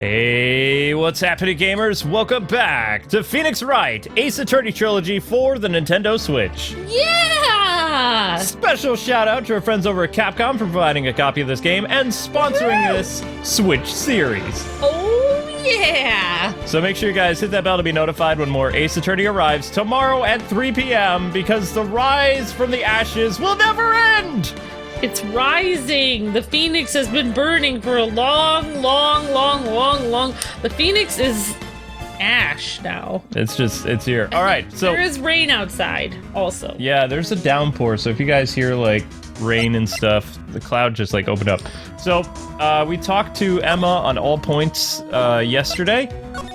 Hey, what's happening, gamers? Welcome back to Phoenix Wright, Ace Attorney Trilogy for the Nintendo Switch. Yeah! Special shout out to our friends over at Capcom for providing a copy of this game and sponsoring this Switch series. Oh, yeah! So make sure you guys hit that bell to be notified when more Ace Attorney arrives tomorrow at 3 p.m. because the rise from the ashes will never end! It's rising! The Phoenix has been burning for a long. The Phoenix is ash now. It's here. All right, so... There is rain outside, also. Yeah, there's a downpour, so if you guys hear, like, rain and stuff, the cloud just, like, opened up. So, we talked to Emma on all points yesterday,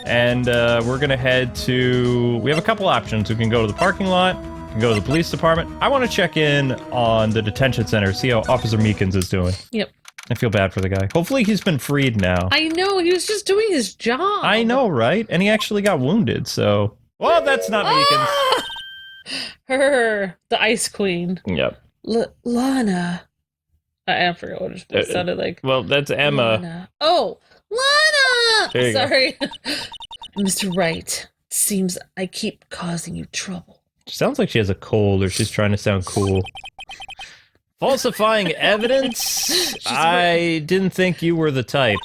and we're gonna head to... We have a couple options. We can go to the parking lot, we can go to the police department. I want to check in on the detention center, see how Officer Meekins is doing. Yep. I feel bad for the guy. Hopefully he's been freed now. I know, he was just doing his job. I know, right? And he actually got wounded, so... Well, that's not Meekins. Ah! Her, the Ice Queen. Yep. Lana. I forgot what it sounded like. Well, that's Emma. Lana. Oh, Lana! There you Sorry. Mr. Wright, seems I keep causing you trouble. She sounds like she has a cold, or she's trying to sound cool. Falsifying evidence? I didn't think you were the type.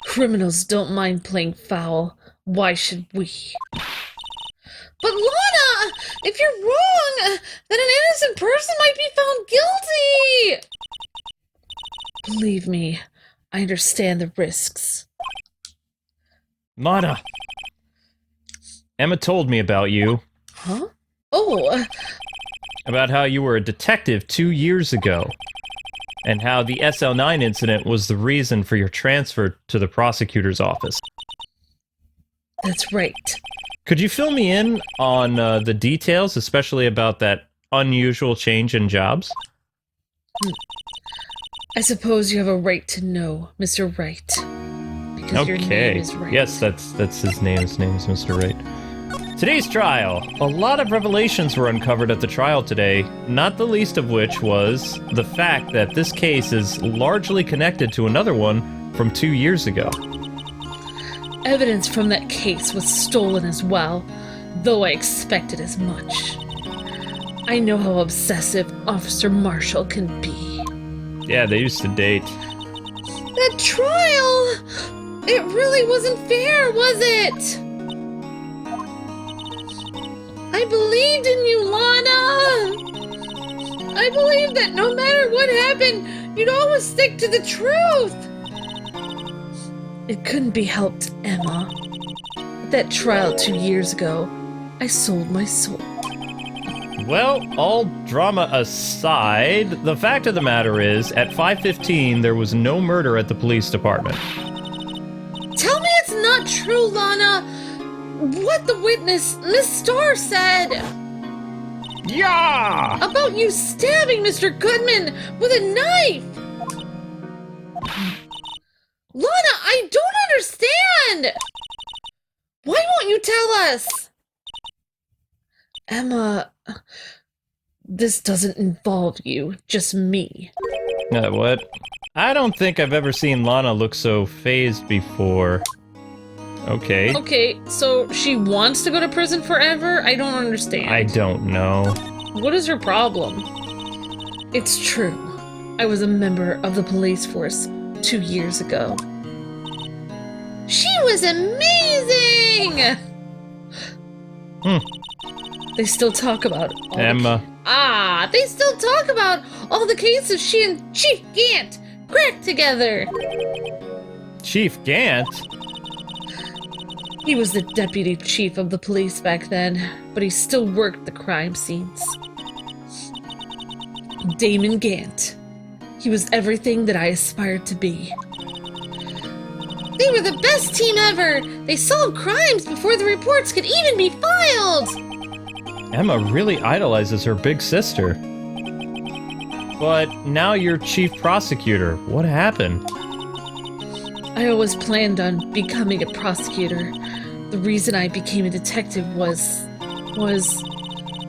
Criminals don't mind playing foul. Why should we? But Lana, if you're wrong, then an innocent person might be found guilty! Believe me, I understand the risks. Lana! Emma told me about you. Huh? Oh, About how you were a detective 2 years ago. And how the SL9 incident was the reason for your transfer to the prosecutor's office. that's right. Could you fill me in on the details, especially about that unusual change in jobs? I suppose you have a right to know, Mr. Wright. Because your name is Wright. Yes, that's his name. His name is Mr. Wright. Today's trial. A lot of revelations were uncovered at the trial today, not the least of which was the fact that this case is largely connected to another one from 2 years ago. Evidence from that case was stolen as well, though I expected as much. I know how obsessive Officer Marshall can be. Yeah, they used to date. That trial! It really wasn't fair, was it? I believed in you, Lana! I believed that no matter what happened, you'd always stick to the truth! It couldn't be helped, Emma. At that trial 2 years ago, I sold my soul. Well, all drama aside, the fact of the matter is, at 5:15, there was no murder at the police department. Tell me it's not true, Lana! What the witness, Miss Starr, said Yeah! about you stabbing Mr. Goodman with a knife! Lana, I don't understand! Why won't you tell us? Emma, this doesn't involve you, just me. What? I don't think I've ever seen Lana look so phased before. Okay. Okay, so she wants to go to prison forever? I don't understand. I don't know. What is her problem? It's true. I was a member of the police force 2 years ago. She was amazing! They still talk about all Emma. they still talk about all the cases she and Chief Gant cracked together. Chief Gant? He was the deputy chief of the police back then, but he still worked the crime scenes. Damon Gant. He was everything that I aspired to be. They were the best team ever! They solved crimes before the reports could even be filed! Emma really idolizes her big sister. But now you're chief prosecutor. What happened? I always planned on becoming a prosecutor. The reason I became a detective was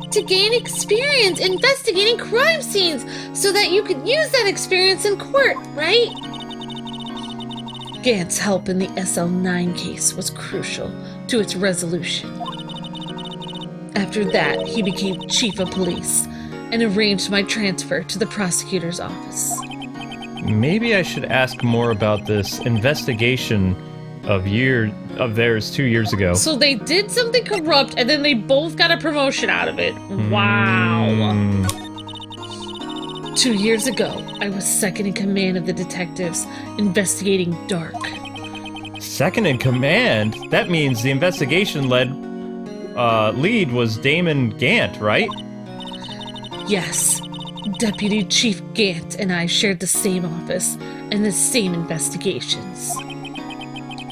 to gain experience investigating crime scenes so that you could use that experience in court, right? Gant's help in the SL9 case was crucial to its resolution. After that, he became chief of police and arranged my transfer to the prosecutor's office. Maybe I should ask more about this investigation of theirs 2 years ago. So they did something corrupt and then they both got a promotion out of it. Wow. 2 years ago, I was second in command of the detectives investigating Dark. Second in command? That means the investigation lead was Damon Gant, right? Yes. Deputy Chief Gant and I shared the same office and the same investigations.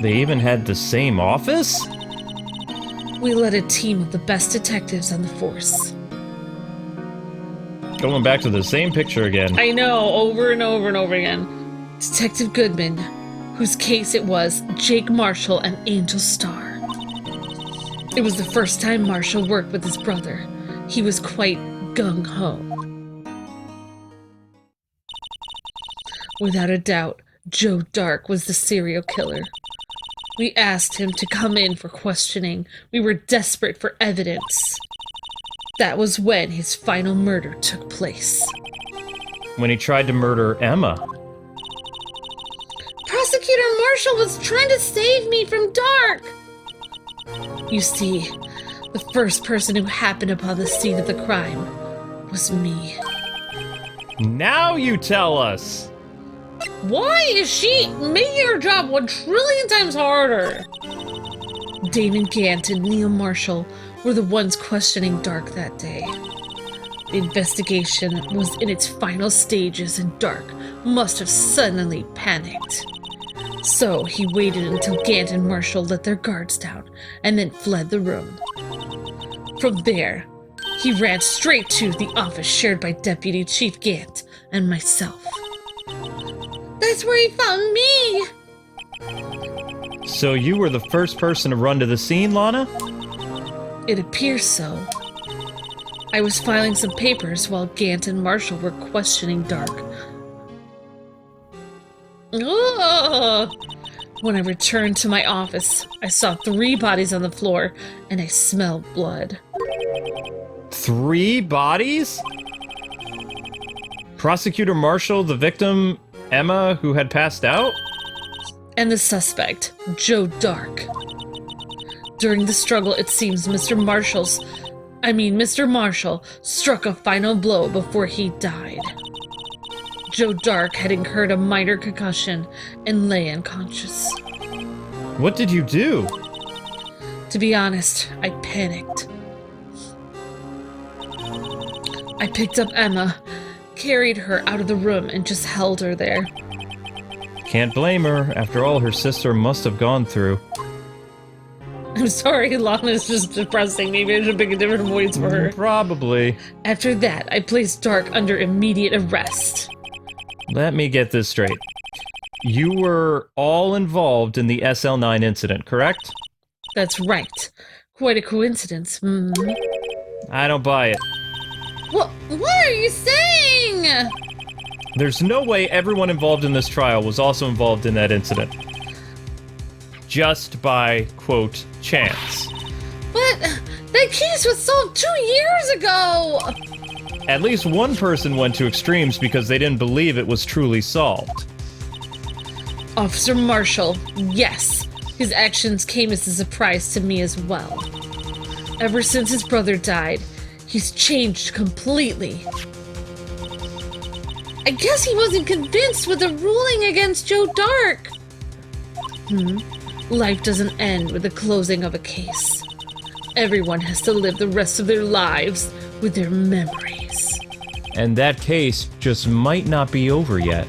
They even had the same office? We led a team of the best detectives on the force. Going back to the same picture again. I know, over and over and over again. Detective Goodman, whose case it was, Jake Marshall and Angel Starr. It was the first time Marshall worked with his brother. He was quite gung-ho. Without a doubt, Joe Dark was the serial killer. We asked him to come in for questioning. We were desperate for evidence. That was when his final murder took place. When he tried to murder Emma. Prosecutor Marshall was trying to save me from Dark! You see, the first person who happened upon the scene of the crime was me. Now you tell us! Why is she making her job 1 trillion times harder? Damon Gant and Neil Marshall were the ones questioning Dark that day. The investigation was in its final stages and Dark must have suddenly panicked. So he waited until Gant and Marshall let their guards down and then fled the room. From there, he ran straight to the office shared by Deputy Chief Gant and myself. That's where he found me! So you were the first person to run to the scene, Lana? It appears so. I was filing some papers while Gant and Marshall were questioning Dark. Ugh! When I returned to my office, I saw 3 bodies on the floor and I smelled blood. 3 bodies? Prosecutor Marshall, the victim, Emma, who had passed out? And the suspect, Joe Dark. During the struggle, it seems Mr. Marshall struck a final blow before he died. Joe Dark had incurred a minor concussion and lay unconscious. What did you do? To be honest, I panicked. I picked up Emma, carried her out of the room, and just held her there. Can't blame her. After all her sister must have gone through. I'm sorry, Lana's just depressing. Maybe I should pick a different voice for her. Probably. After that, I placed Dark under immediate arrest. Let me get this straight. You were all involved in the SL9 incident, correct? That's right. Quite a coincidence. I don't buy it. What are you saying? There's no way everyone involved in this trial was also involved in that incident. Just by, quote, chance. But that case was solved 2 years ago! At least one person went to extremes because they didn't believe it was truly solved. Officer Marshall, yes. His actions came as a surprise to me as well. Ever since his brother died, he's changed completely. I guess he wasn't convinced with the ruling against Joe Dark. Life doesn't end with the closing of a case. Everyone has to live the rest of their lives with their memories. And that case just might not be over yet.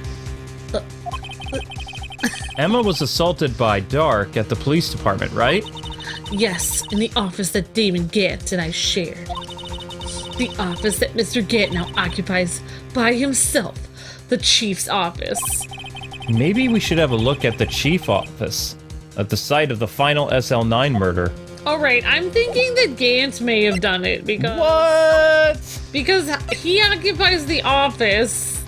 Emma was assaulted by Dark at the police department, right? Yes, in the office that Damon Gant and I shared. The office that Mr. Gant now occupies by himself, the chief's office. Maybe we should have a look at the chief office, at the site of the final SL9 murder. Alright, I'm thinking that Gant may have done it because... What? Because he occupies the office,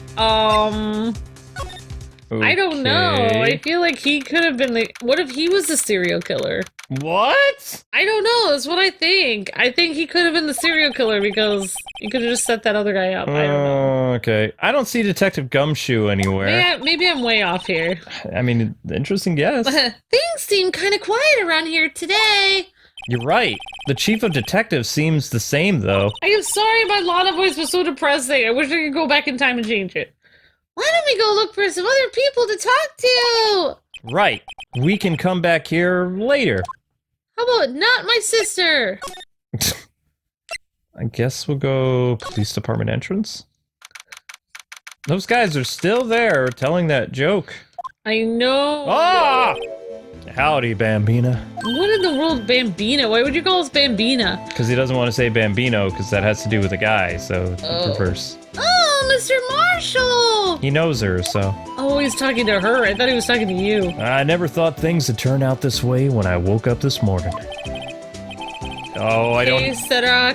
I don't know. Okay. I feel like he could have been the... What if he was the serial killer? What? I don't know. That's what I think. I think he could have been the serial killer because he could have just set that other guy up. I don't know. Okay. I don't see Detective Gumshoe anywhere. Maybe I'm way off here. I mean, interesting guess. Things seem kind of quiet around here today. You're right. The chief of detectives seems the same, though. I am sorry my Lana voice was so depressing. I wish I could go back in time and change it. Why don't we go look for some other people to talk to? Right. We can come back here later. How about not my sister? I guess we'll go police department entrance. Those guys are still there telling that joke. I know. Ah! Howdy, Bambina. What in the world, Bambina? Why would you call us Bambina? Because he doesn't want to say Bambino, because that has to do with a guy, so reverse. Oh, Mr. Marshall! He knows her, so. Oh, he's talking to her. I thought he was talking to you. I never thought things would turn out this way when I woke up this morning. Oh, I don't... Que sera.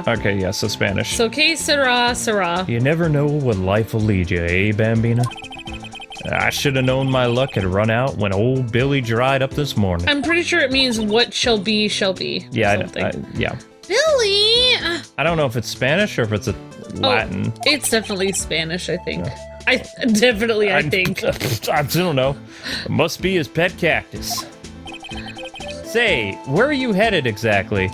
Okay, yeah, so Spanish. So, que sera. You never know what life will lead you, eh, Bambina? I should have known my luck had run out when old Billy dried up this morning. I'm pretty sure it means what shall be, shall be. Yeah, yeah. Billy! I don't know if it's Spanish or if it's a Latin. Oh, it's definitely Spanish, I think. I think. I don't know. It must be his pet cactus. Say, where are you headed exactly?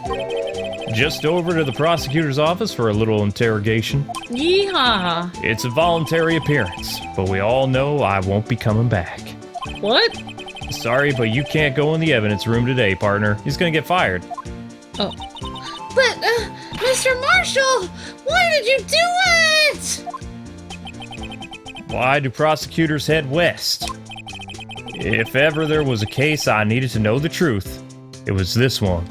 Just over to the prosecutor's office for a little interrogation. Yeehaw. It's a voluntary appearance, but we all know I won't be coming back. What? Sorry, but you can't go in the evidence room today, partner. He's gonna get fired. Oh. But, Mr. Marshall, why did you do it? Why do prosecutors head west? If ever there was a case I needed to know the truth, it was this one.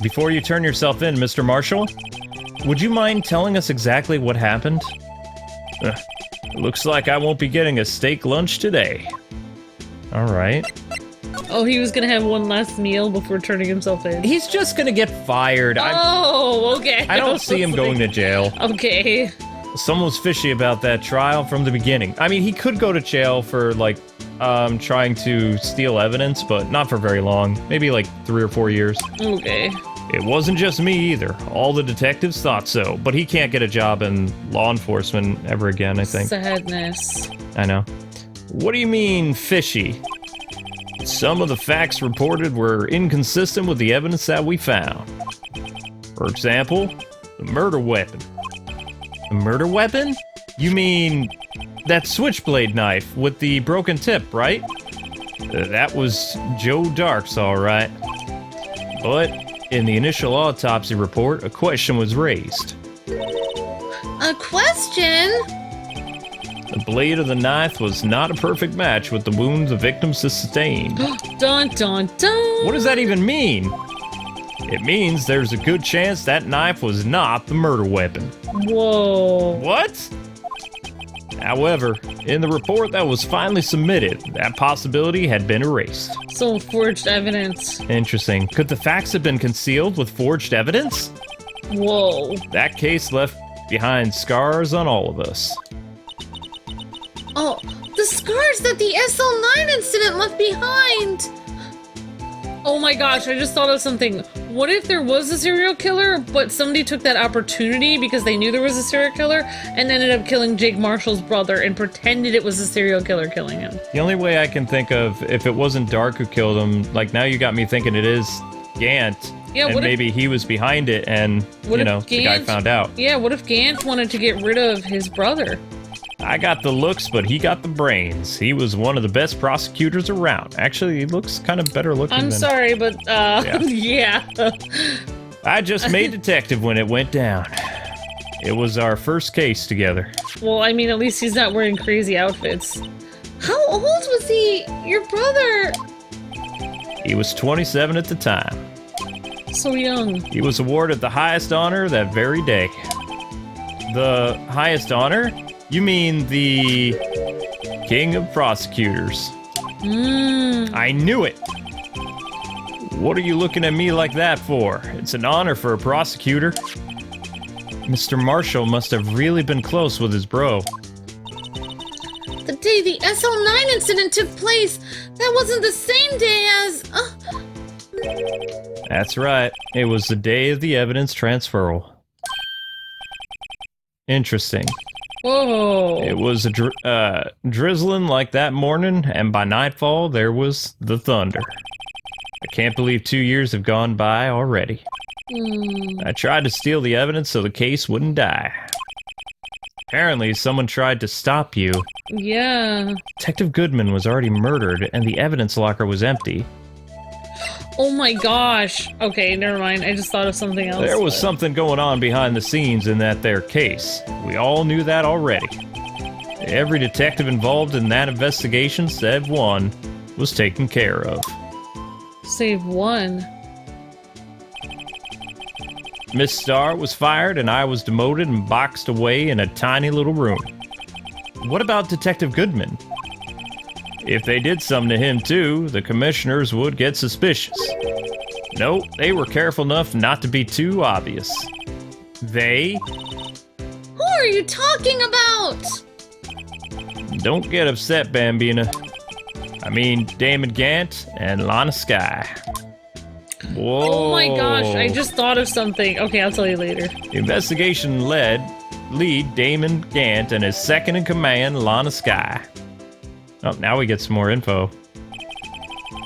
Before you turn yourself in, Mr. Marshall, would you mind telling us exactly what happened? Looks like I won't be getting a steak lunch today. All right. Oh, he was gonna have one last meal before turning himself in. He's just gonna get fired. Oh, okay. I don't see him going to jail. Okay. Someone was fishy about that trial from the beginning. I mean, he could go to jail for, like, trying to steal evidence, but not for very long. Maybe, like, 3 or 4 years. Okay. It wasn't just me either. All the detectives thought so, but he can't get a job in law enforcement ever again, I think. Sadness. I know. What do you mean, fishy? Some of the facts reported were inconsistent with the evidence that we found. For example, the murder weapon. The murder weapon? You mean that switchblade knife with the broken tip, right? That was Joe Dark's, all right. But in the initial autopsy report, a question was raised. A question? The blade of the knife was not a perfect match with the wounds the victim sustained. Dun dun dun! What does that even mean? It means there's a good chance that knife was not the murder weapon. Whoa. What? However, in the report that was finally submitted, that possibility had been erased. So forged evidence. Interesting. Could the facts have been concealed with forged evidence? Whoa. That case left behind scars on all of us. Oh, the scars that the SL9 incident left behind! Oh my gosh, I just thought of something. What if there was a serial killer, but somebody took that opportunity because they knew there was a serial killer and ended up killing Jake Marshall's brother and pretended it was a serial killer killing him? The only way I can think of, if it wasn't Dark who killed him, like now you got me thinking it is Gant. Yeah, and maybe he was behind it and, you know, the guy found out. Yeah, what if Gant wanted to get rid of his brother? I got the looks, but he got the brains. He was one of the best prosecutors around. Actually, he looks kind of better looking I'm sorry, but, yeah. I just made detective when it went down. It was our first case together. Well, I mean, at least he's not wearing crazy outfits. How old was he? Your brother? He was 27 at the time. So young. He was awarded the highest honor that very day. The highest honor? You mean the King of Prosecutors. I knew it! What are you looking at me like that for? It's an honor for a prosecutor. Mr. Marshall must have really been close with his bro. day the SL9 incident took place. That wasn't the same day as... That's right. It was the day of the evidence transferal. Interesting. Whoa. It was drizzling like that morning, and by nightfall, there was the thunder. I can't believe 2 years have gone by already. I tried to steal the evidence so the case wouldn't die. Apparently, someone tried to stop you. Yeah. Detective Goodman was already murdered, and the evidence locker was empty. Oh my gosh. Okay, never mind. I just thought of something else. There was something going on behind the scenes in that there case. We all knew that already. Every detective involved in that investigation, save one, was taken care of. Save one? Miss Starr was fired and I was demoted and boxed away in a tiny little room. What about Detective Goodman? If they did something to him too, the commissioners would get suspicious. No, they were careful enough not to be too obvious. They? Who are you talking about? Don't get upset, Bambina. I mean Damon Gant and Lana Skye. Whoa. Oh my gosh, I just thought of something. Okay, I'll tell you later. The investigation lead Damon Gant and his second in command, Lana Skye. Oh, now we get some more info.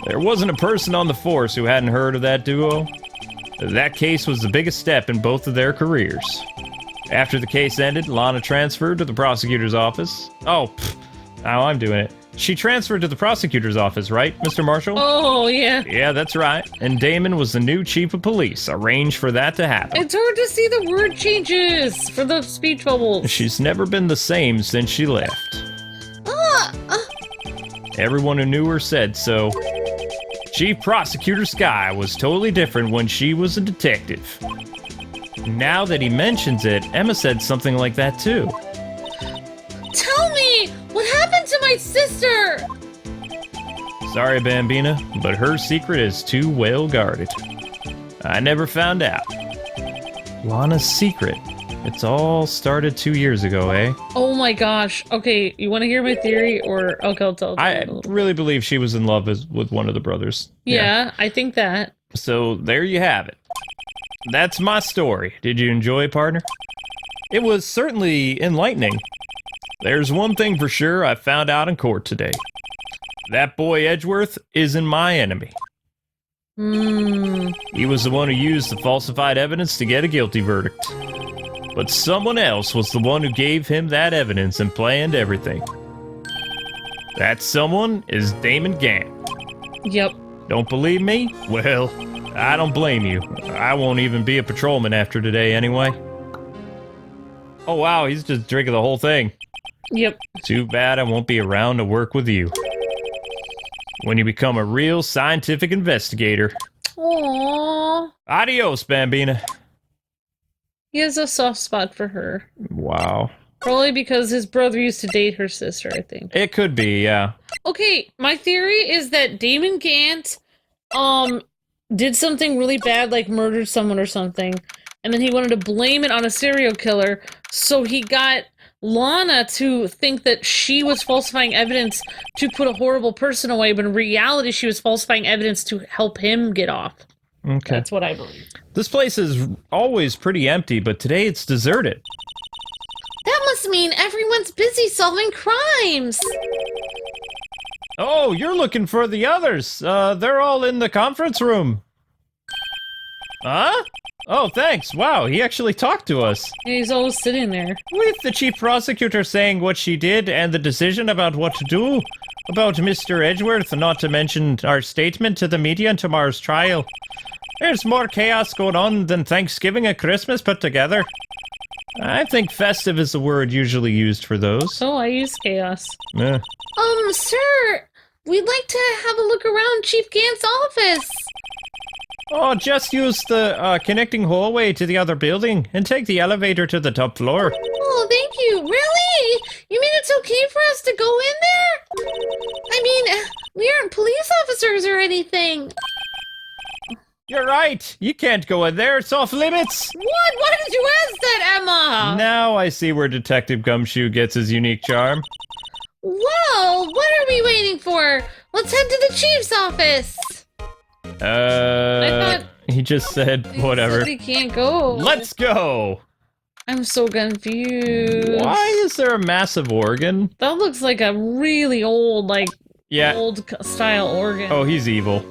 There wasn't a person on the force who hadn't heard of that duo. That case was the biggest step in both of their careers. After the case ended, Lana transferred to the prosecutor's office. Oh, now I'm doing it. She transferred to the prosecutor's office, right, Mr. Marshall? Oh, yeah. Yeah, that's right. And Damon was the new chief of police. Arranged for that to happen. It's hard to see the word changes for the speech bubbles. She's never been the same since she left. Everyone who knew her said so. Chief Prosecutor Skye was totally different when she was a detective. Now that he mentions it, Emma said something like that too. Tell me! What happened to my sister? Sorry, Bambina, but her secret is too well guarded. I never found out. Lana's secret. It's all started 2 years ago, eh? Oh my gosh. Okay, you want to hear my theory, or I'll tell you? I really believe she was in love with one of the brothers. Yeah, I think that. So there you have it. That's my story. Did you enjoy, partner? It was certainly enlightening. There's one thing for sure I found out in court today. That boy Edgeworth isn't my enemy. He was the one who used the falsified evidence to get a guilty verdict. But someone else was the one who gave him that evidence and planned everything. That someone is Damon Gant. Yep. Don't believe me? Well, I don't blame you. I won't even be a patrolman after today anyway. Oh wow, he's just drinking the whole thing. Yep. Too bad I won't be around to work with you. When you become a real scientific investigator. Aww. Adios, Bambina. He has a soft spot for her. Wow. Probably because his brother used to date her sister, I think. It could be, yeah. Okay, my theory is that Damon Gant, did something really bad, like murdered someone or something, and then he wanted to blame it on a serial killer, so he got Lana to think that she was falsifying evidence to put a horrible person away, but in reality she was falsifying evidence to help him get off. Okay. That's what I believe. This place is always pretty empty, but today it's deserted. That must mean everyone's busy solving crimes. Oh, you're looking for the others. They're all in the conference room. Huh? Oh, thanks. Wow, he actually talked to us. Yeah, he's always sitting there. With the chief prosecutor saying what she did and the decision about what to do. About Mr. Edgeworth, not to mention our statement to the media in tomorrow's trial. There's more chaos going on than Thanksgiving and Christmas put together. I think festive is the word usually used for those. Oh, I use chaos. Yeah. Sir, we'd like to have a look around Chief Gant's office. Oh, just use the connecting hallway to the other building and take the elevator to the top floor. Oh, thank you. Really? You mean it's okay for us to go in there? I mean, we aren't police officers or anything. You're right. You can't go in there. It's off limits. What? Why did you ask that, Emma? Now I see where Detective Gumshoe gets his unique charm. Whoa! What are we waiting for? Let's head to the chief's office! I thought He just said whatever. he can't go. Let's go! I'm so confused. Why is there a massive organ? That looks like a really old, old style organ. Oh, he's evil.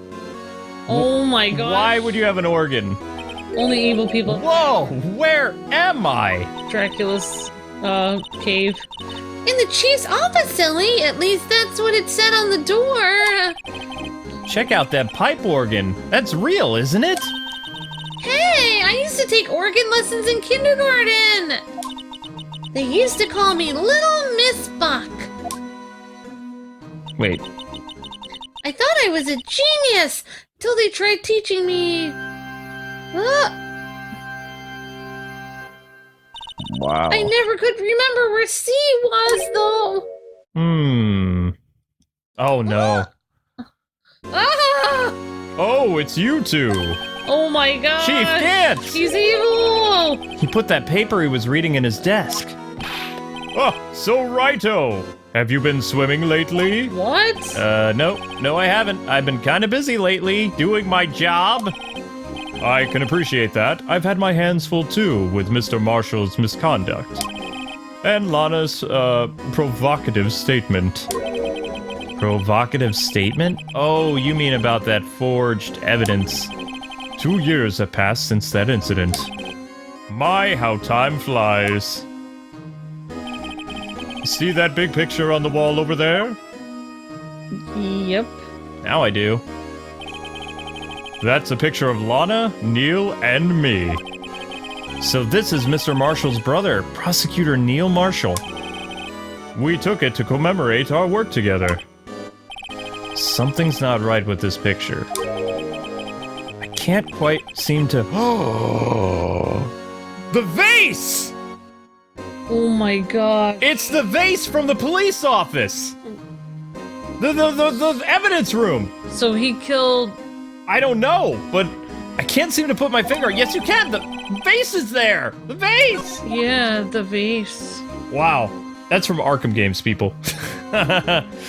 Oh my god. Why would you have an organ? Only evil people. Whoa! Where am I? Dracula's, cave. In the chief's office, silly! At least that's what it said on the door. Check out that pipe organ. That's real, isn't it? Hey! I used to take organ lessons in kindergarten! They used to call me Little Miss Buck. Wait. I thought I was a genius till they tried teaching me. Wow. I never could remember where C was, though. Oh no. Ah! Oh, it's you two. Oh my god. Chief Gant! He's evil! He put that paper he was reading in his desk. Oh, so righto. Have you been swimming lately? What? No, I haven't. I've been kind of busy lately, doing my job. I can appreciate that. I've had my hands full too with Mr. Marshall's misconduct. And Lana's, provocative statement. Provocative statement? Oh, you mean about that forged evidence. 2 years have passed since that incident. My, how time flies. See that big picture on the wall over there? Yep. Now I do. That's a picture of Lana, Neil, and me. So this is Mr. Marshall's brother, Prosecutor Neil Marshall. We took it to commemorate our work together. Something's not right with this picture. I can't quite seem to... Oh! The vase! Oh my god. It's the vase from the police office! The evidence room! So he killed... I don't know, but I can't seem to put my finger. Yes, you can! The vase is there! The vase! Yeah, the vase. Wow. That's from Arkham games, people.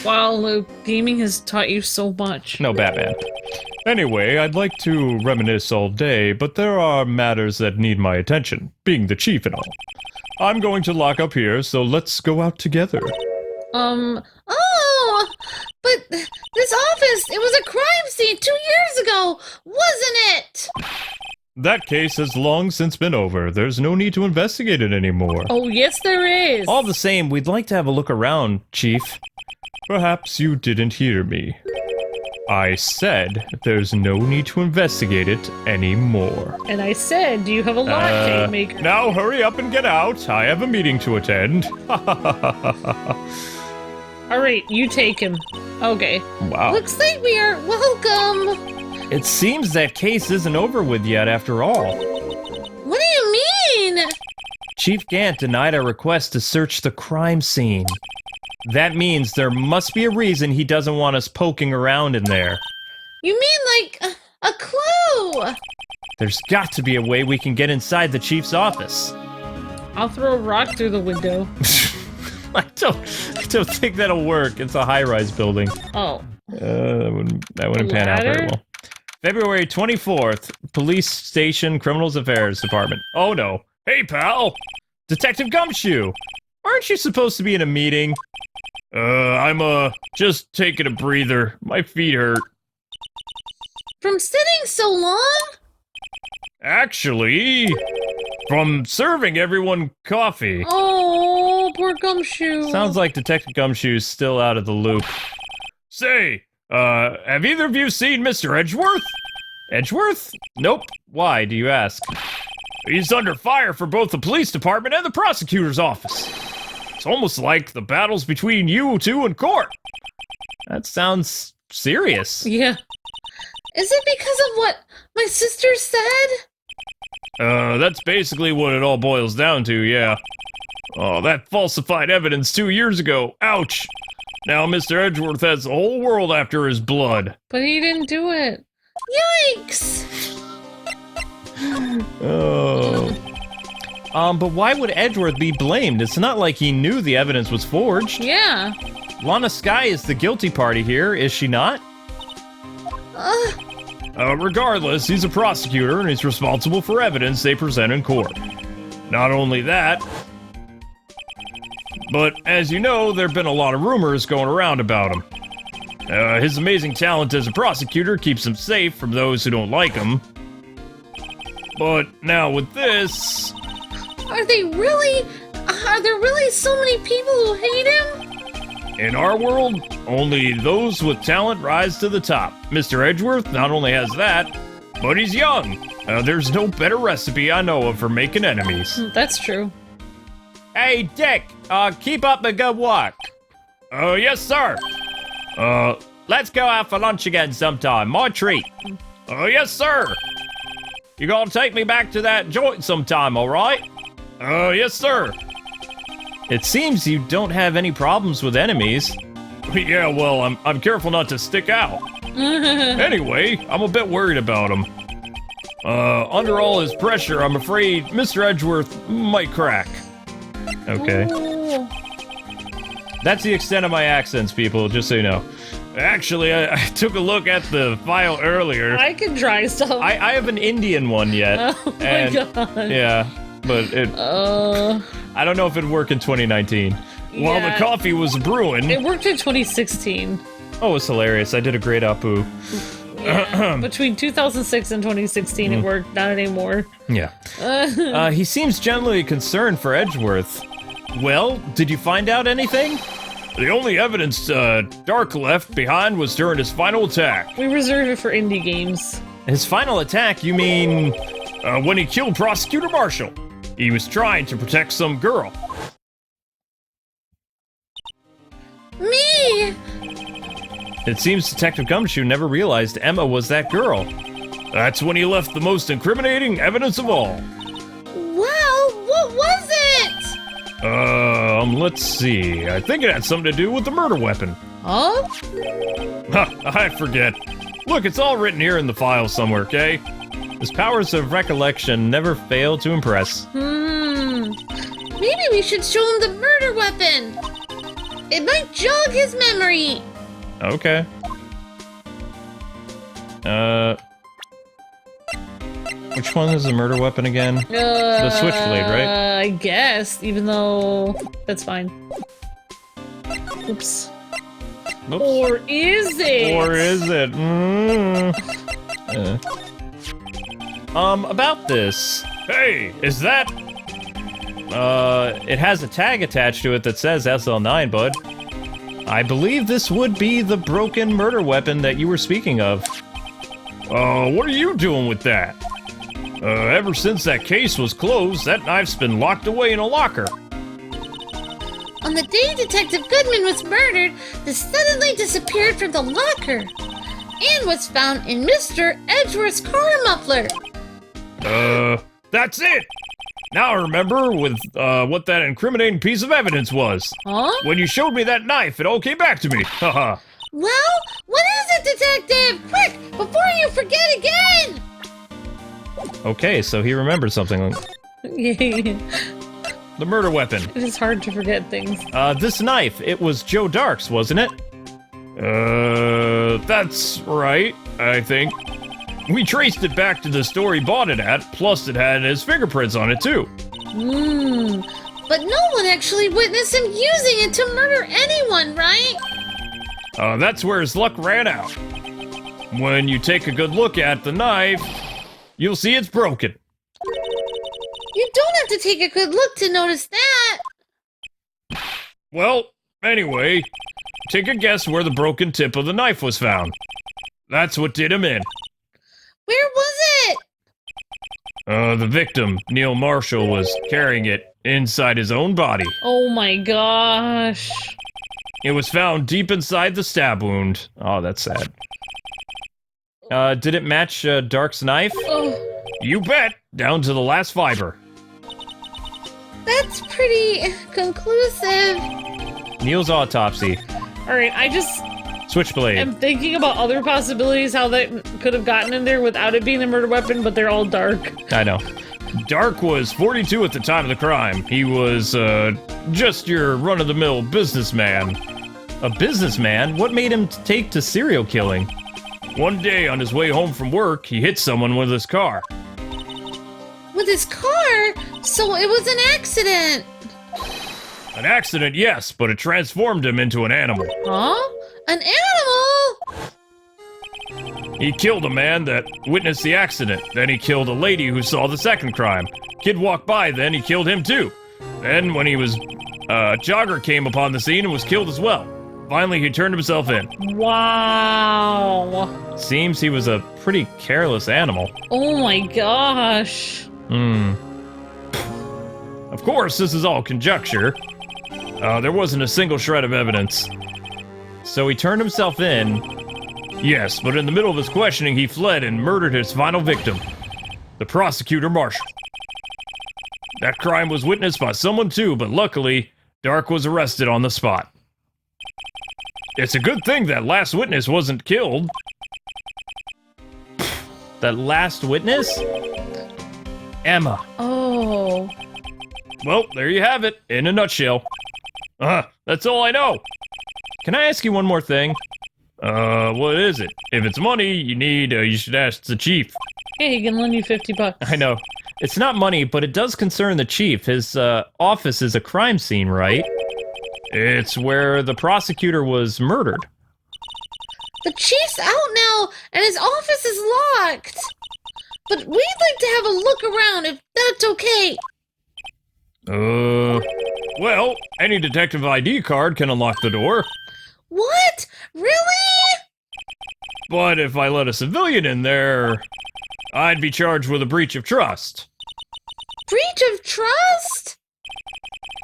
Wow, gaming has taught you so much. No, Batman. Anyway, I'd like to reminisce all day, but there are matters that need my attention, being the chief and all. I'm going to lock up here, so let's go out together. Oh! But this office, it was a crime scene 2 years ago, wasn't it? That case has long since been over. There's no need to investigate it anymore. Oh, yes there is. All the same, we'd like to have a look around, Chief. Perhaps you didn't hear me. I said there's no need to investigate it anymore. And I said, do you have a latte maker? Now hurry up and get out. I have a meeting to attend. Alright, you take him. Okay. Wow. Looks like we are welcome. It seems that case isn't over with yet after all. What do you mean? Chief Gant denied our request to search the crime scene. That means there must be a reason he doesn't want us poking around in there. You mean like a clue? There's got to be a way we can get inside the chief's office. I'll throw a rock through the window. I don't think that'll work. It's a high-rise building. Oh. That wouldn't pan out very well. February 24th, Police Station Criminals Affairs Department. Oh no. Hey pal! Detective Gumshoe! Aren't you supposed to be in a meeting? I'm just taking a breather. My feet hurt. From sitting so long? Actually, from serving everyone coffee. Oh, poor Gumshoe. Sounds like Detective Gumshoe's still out of the loop. Say, have either of you seen Mr. Edgeworth? Edgeworth? Nope. Why, do you ask? He's under fire for both the police department and the prosecutor's office. It's almost like the battle's between you two and court. That sounds serious. Yeah. Is it because of what my sister said? That's basically what it all boils down to, yeah. Oh, that falsified evidence 2 years ago. Ouch. Now Mr. Edgeworth has the whole world after his blood. But he didn't do it. Yikes! Oh. But why would Edgeworth be blamed? It's not like he knew the evidence was forged. Yeah. Lana Skye is the guilty party here, is she not? Regardless, he's a prosecutor and he's responsible for evidence they present in court. Not only that, but as you know, there have been a lot of rumors going around about him. His amazing talent as a prosecutor keeps him safe from those who don't like him. But now with this... Are there really so many people who hate him? In our world, only those with talent rise to the top. Mr. Edgeworth not only has that, but he's young. There's no better recipe I know of for making enemies. That's true. Hey, Dick, keep up the good work. Yes, sir. Let's go out for lunch again sometime. My treat. Yes, sir. You gonna take me back to that joint sometime, all right? Yes, sir. It seems you don't have any problems with enemies. Yeah, well, I'm careful not to stick out. Anyway, I'm a bit worried about him. Under all his pressure, I'm afraid Mr. Edgeworth might crack. Okay. Ooh. That's the extent of my accents, people, just so you know. Actually, I took a look at the file earlier. I can try stuff. I have an Indian one yet. Oh my god. Yeah, but it... I don't know if it'd work in 2019. Yeah. While the coffee was brewing... It worked in 2016. Oh, it's hilarious. I did a great Apu. Yeah. Between 2006 and 2016, it worked. Not anymore. Yeah. He seems genuinely concerned for Edgeworth. Well, did you find out anything? The only evidence Dark left behind was during his final attack. We reserve it for indie games. His final attack, you mean when he killed Prosecutor Marshall? He was trying to protect some girl. Me! It seems Detective Gumshoe never realized Emma was that girl. That's when he left the most incriminating evidence of all. Wow, what was it? Let's see. I think it had something to do with the murder weapon. Huh? I forget. Look, it's all written here in the file somewhere, okay? His powers of recollection never fail to impress. Maybe we should show him the murder weapon. It might jog his memory. Okay. Which one is the murder weapon again? The switchblade, right? I guess, even though that's fine. Oops. Or is it? Or is it? About this. Hey, is that? It has a tag attached to it that says SL9, bud. I believe this would be the broken murder weapon that you were speaking of. What are you doing with that? Ever since that case was closed, that knife's been locked away in a locker. On the day Detective Goodman was murdered, this suddenly disappeared from the locker and was found in Mr. Edgeworth's car muffler. That's it! Now I remember with, what that incriminating piece of evidence was. Huh? When you showed me that knife, it all came back to me. Haha. Well, what is it, Detective? Quick, before you forget again! Okay, so he remembers something. The murder weapon. It is hard to forget things. This knife, it was Joe Dark's, wasn't it? That's right, I think. We traced it back to the store he bought it at, plus it had his fingerprints on it too. But no one actually witnessed him using it to murder anyone, right? That's where his luck ran out. When you take a good look at the knife, you'll see it's broken. You don't have to take a good look to notice that. Well, anyway, take a guess where the broken tip of the knife was found. That's what did him in. Where was it? The victim, Neil Marshall, was carrying it inside his own body. Oh my gosh. It was found deep inside the stab wound. Oh, that's sad. Did it match Dark's knife? Oh. You bet! Down to the last fiber. That's pretty conclusive. Neil's autopsy. Alright, I just... Switchblade. I'm thinking about other possibilities, how that could have gotten in there without it being the murder weapon, but they're all Dark. I know. Dark was 42 at the time of the crime. He was, just your run-of-the-mill businessman. A businessman? What made him take to serial killing? One day on his way home from work, he hit someone with his car. With his car? So it was an accident. An accident, yes, but it transformed him into an animal. Huh? An animal? He killed a man that witnessed the accident. Then he killed a lady who saw the second crime. Kid walked by, then he killed him too. Then when he was... a jogger came upon the scene and was killed as well. Finally, he turned himself in. Wow. Seems he was a pretty careless animal. Oh my gosh. Of course, this is all conjecture. There wasn't a single shred of evidence. So he turned himself in. Yes, but in the middle of his questioning, he fled and murdered his final victim, the prosecutor Marshall. That crime was witnessed by someone too, but luckily, Dark was arrested on the spot. It's a good thing that last witness wasn't killed. That last witness? Emma. Oh. Well, there you have it, in a nutshell. That's all I know. Can I ask you one more thing? What is it? If it's money you should ask the chief. Hey, he can lend you $50. I know. It's not money, but it does concern the chief. His, office is a crime scene, right? It's where the prosecutor was murdered. The chief's out now, and his office is locked. But we'd like to have a look around, if that's okay. Well, any detective ID card can unlock the door. What? Really? But if I let a civilian in there, I'd be charged with a breach of trust. Breach of trust?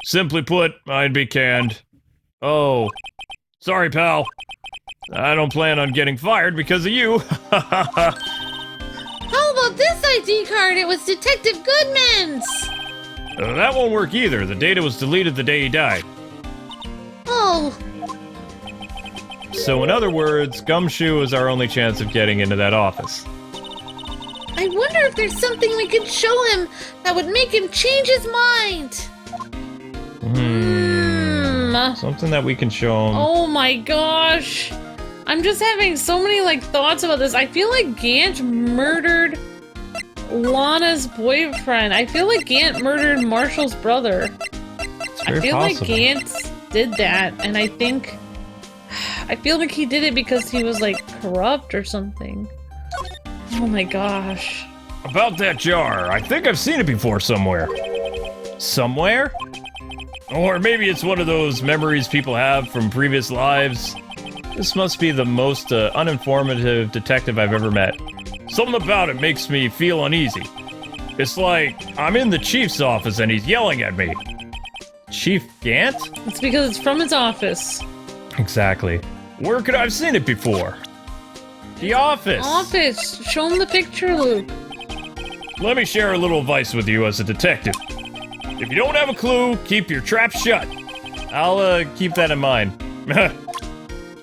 Simply put, I'd be canned. Oh, sorry, pal. I don't plan on getting fired because of you. How about this ID card? It was Detective Goodman's. That won't work either. The data was deleted the day he died. Oh. So in other words, Gumshoe is our only chance of getting into that office. I wonder if there's something we could show him that would make him change his mind. Something that we can show him. Oh my gosh. I'm just having so many, thoughts about this. I feel like Gant murdered Lana's boyfriend. I feel like Gant murdered Marshall's brother. I feel like Gant did that, and I feel like he did it because he was, corrupt or something. Oh my gosh. About that jar, I think I've seen it before somewhere. Somewhere? Or maybe it's one of those memories people have from previous lives. This must be the most uninformative detective I've ever met. Something about it makes me feel uneasy. It's like I'm in the chief's office and he's yelling at me. Chief Gant? It's because it's from his office. Exactly. Where could I have seen it before? The office! Office! Show him the picture, Luke. Let me share a little advice with you as a detective. If you don't have a clue, keep your trap shut. I'll keep that in mind.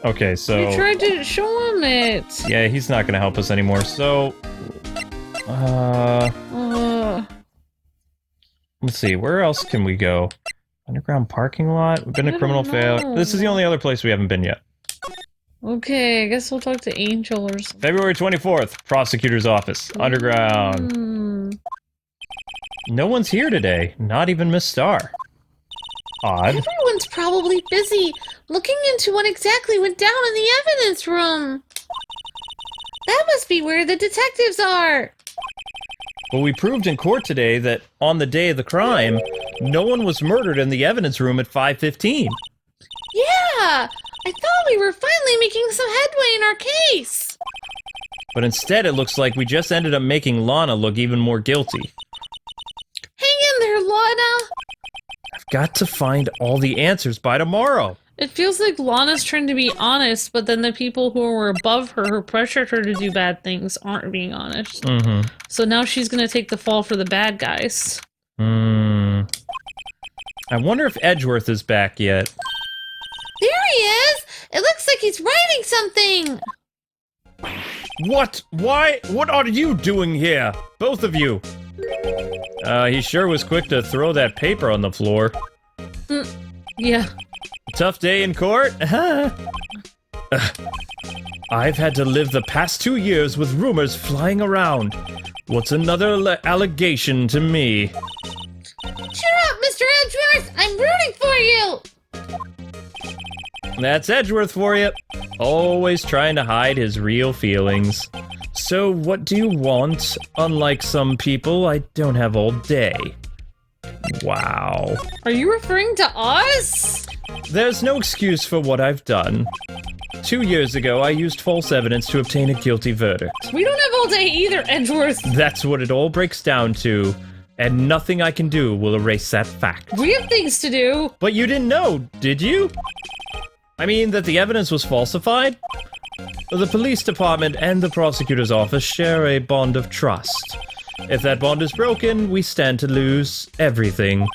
Okay, so... We tried to show him it. Yeah, he's not gonna help us anymore, so... Let's see, where else can we go? Underground parking lot? We've been to Criminal Fail. This is the only other place we haven't been yet. Okay, I guess we'll talk to Angel or something. February 24th, prosecutor's office. Underground. No one's here today, not even Miss Star. Odd. Everyone's probably busy looking into what exactly went down in the evidence room. That must be where the detectives are. Well, we proved in court today that on the day of the crime, no one was murdered in the evidence room at 5:15. Yeah, I thought we were finally making some headway in our case. But instead, it looks like we just ended up making Lana look even more guilty. Hang in there, Lana. I've got to find all the answers by tomorrow. It feels like Lana's trying to be honest, but then the people who were above her, who pressured her to do bad things, aren't being honest. So now she's gonna take the fall for the bad guys. I wonder if Edgeworth is back yet. There he is! It looks like he's writing something! What? Why? What are you doing here? Both of you. He sure was quick to throw that paper on the floor. Yeah. Tough day in court? I've had to live the past 2 years with rumors flying around. What's another allegation to me? Cheer up, Mr. Edgeworth! I'm rooting for you! That's Edgeworth for you. Always trying to hide his real feelings. So, what do you want? Unlike some people, I don't have all day. Wow. Are you referring to us? There's no excuse for what I've done. 2 years ago, I used false evidence to obtain a guilty verdict. We don't have all day either, Edgeworth. That's what it all breaks down to, and nothing I can do will erase that fact. We have things to do. But you didn't know, did you? I mean, that the evidence was falsified? The police department and the prosecutor's office share a bond of trust. If that bond is broken, we stand to lose everything.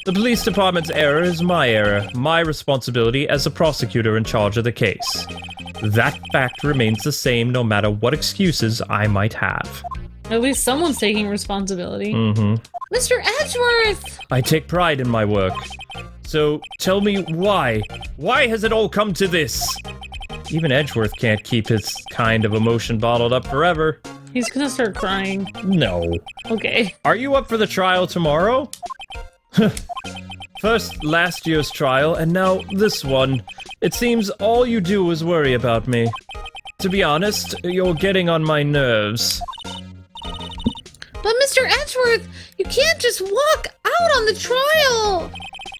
The police department's error is my error, my responsibility as the prosecutor in charge of the case. That fact remains the same no matter what excuses I might have. At least someone's taking responsibility. Mm-hmm. Mr. Edgeworth! I take pride in my work. So, tell me why? Why has it all come to this? Even Edgeworth can't keep his kind of emotion bottled up forever. He's gonna start crying. No. Okay. Are you up for the trial tomorrow? First last year's trial, and now this one. It seems all you do is worry about me. To be honest, you're getting on my nerves. But Mr. Edgeworth, you can't just walk out on the trial!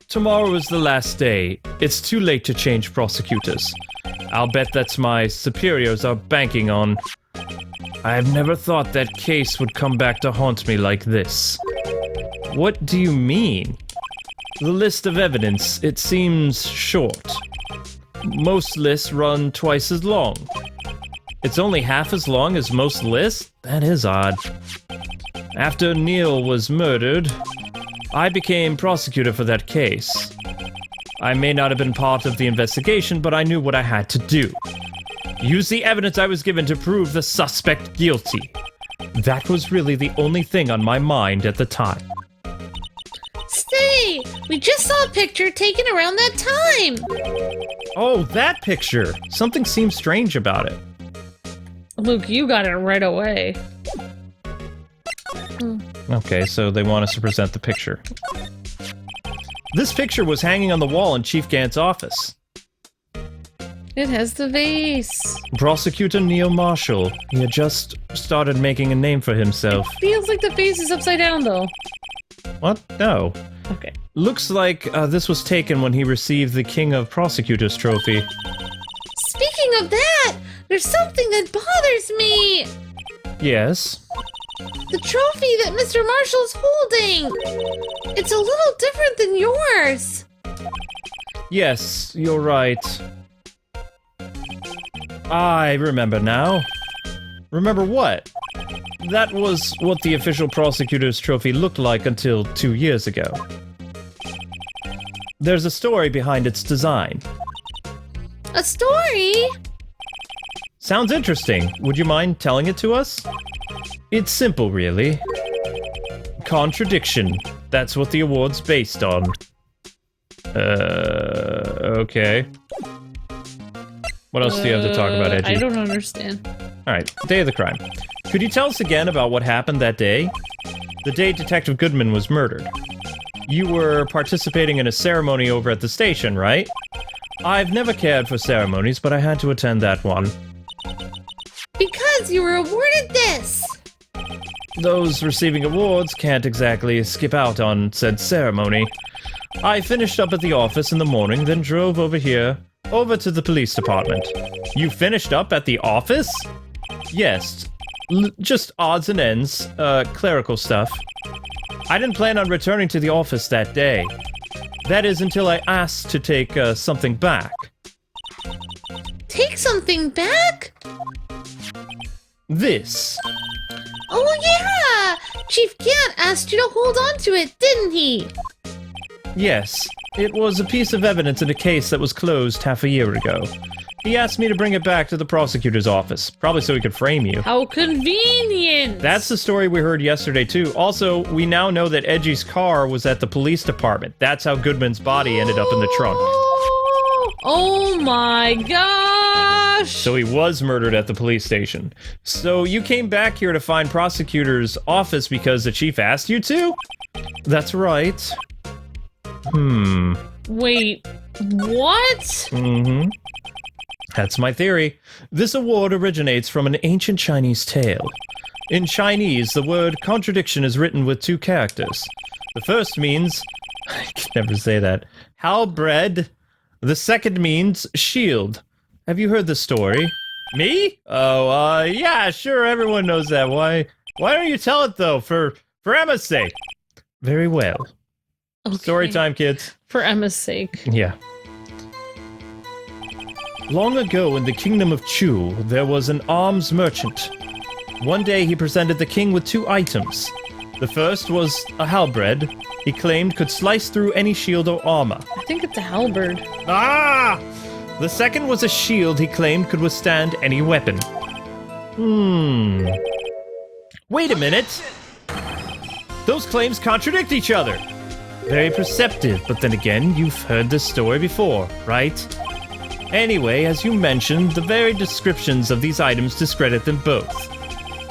Tomorrow is the last day. It's too late to change prosecutors. I'll bet that's my superiors are banking on. I've never thought that case would come back to haunt me like this. What do you mean? The list of evidence, it seems short. Most lists run twice as long. It's only half as long as most lists? That is odd. After Neil was murdered, I became prosecutor for that case. I may not have been part of the investigation, but I knew what I had to do. Use the evidence I was given to prove the suspect guilty. That was really the only thing on my mind at the time. Stay! We just saw a picture taken around that time! Oh, that picture! Something seems strange about it. Luke, you got it right away. Okay, so they want us to present the picture. This picture was hanging on the wall in Chief Gant's office. It has the vase. Prosecutor Neil Marshall. He had just started making a name for himself. Feels like the vase is upside down, though. What? No. Okay. Looks like this was taken when he received the King of Prosecutors trophy. Speaking of that, there's something that bothers me. Yes? The trophy that Mr. Marshall's holding. It's a little different than yours. Yes, you're right. I remember now. Remember what? That was what the official prosecutor's trophy looked like until 2 years ago. There's a story behind its design. A story? Sounds interesting. Would you mind telling it to us? It's simple, really. Contradiction. That's what the award's based on. Okay. What else do you have to talk about, Edgy? I don't understand. Alright, day of the crime. Could you tell us again about what happened that day? The day Detective Goodman was murdered. You were participating in a ceremony over at the station, right? I've never cared for ceremonies, but I had to attend that one. Because you were awarded this! Those receiving awards can't exactly skip out on said ceremony. I finished up at the office in the morning, then drove over here, over to the police department. You finished up at the office? Yes. Just odds and ends, clerical stuff. I didn't plan on returning to the office that day. That is until I asked to take something back. Take something back? This. Oh yeah! Chief Gant asked you to hold on to it, didn't he? Yes. It was a piece of evidence in a case that was closed half a year ago. He asked me to bring it back to the prosecutor's office, probably so he could frame you. How convenient! That's the story we heard yesterday, too. Also, we now know that Edgy's car was at the police department. That's how Goodman's body ended up in the trunk. Oh my gosh! So he was murdered at the police station. So you came back here to find prosecutor's office because the chief asked you to? That's right. Wait, what? Mm-hmm. That's my theory. This award originates from an ancient Chinese tale. In Chinese, the word contradiction is written with 2 characters. The first means... I can never say that. halberd. The second means shield. Have you heard the story? Me? Oh, yeah, sure, everyone knows that. Why don't you tell it, though, for Emma's sake? Very well. Okay. Story time, kids. For Emma's sake. Yeah. Long ago in the kingdom of Chu, there was an arms merchant. One day he presented the king with 2 items. The first was a halberd he claimed could slice through any shield or armor. I think it's a halberd. Ah! The second was a shield he claimed could withstand any weapon. Wait a minute! Those claims contradict each other! Very perceptive, but then again, you've heard this story before, right? Anyway, as you mentioned, the very descriptions of these items discredit them both.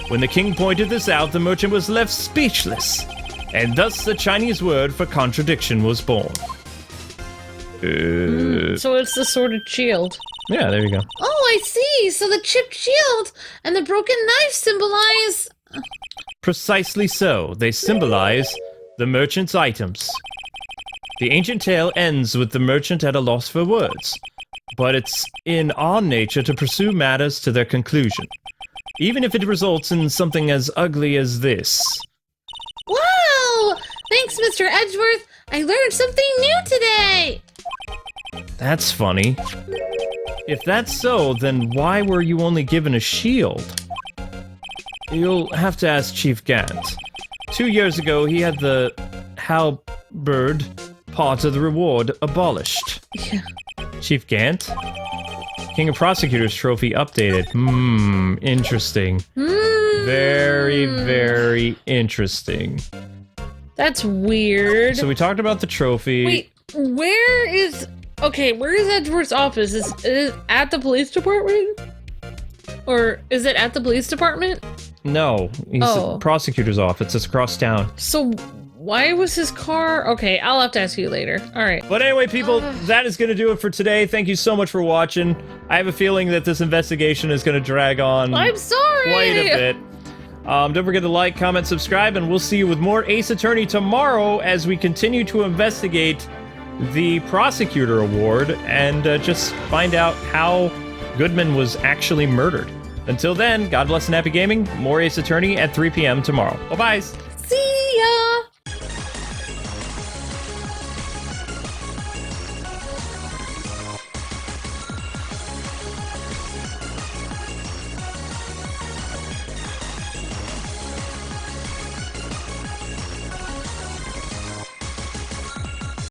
When the king pointed this out, the merchant was left speechless, and thus the Chinese word for contradiction was born. So it's the sordid shield. Yeah, there you go. Oh, I see! So the chipped shield and the broken knife symbolize... Precisely so. They symbolize the merchant's items. The ancient tale ends with the merchant at a loss for words, but it's in our nature to pursue matters to their conclusion, even if it results in something as ugly as this. Wow! Thanks, Mr. Edgeworth! I learned something new today! That's funny. If that's so, then why were you only given a shield? You'll have to ask Chief Gant. 2 years ago, he had the halberd part of the reward abolished. Yeah. Chief Gant? King of Prosecutors trophy updated. Interesting. Very, very interesting. That's weird. So we talked about the trophy. Wait, where is Edgeworth's office? Is it at the police department? Or is it at the police department? No, he's the prosecutor's office. It's across town. So why was his car? Okay, I'll have to ask you later. All right. But anyway, people, that is going to do it for today. Thank you so much for watching. I have a feeling that this investigation is going to drag on I'm sorry. quite a bit. Don't forget to like, comment, subscribe, and we'll see you with more Ace Attorney tomorrow as we continue to investigate the Prosecutor Award and just find out how Goodman was actually murdered. Until then, God bless and happy gaming. More Ace Attorney at 3 p.m. tomorrow. Bye-bye.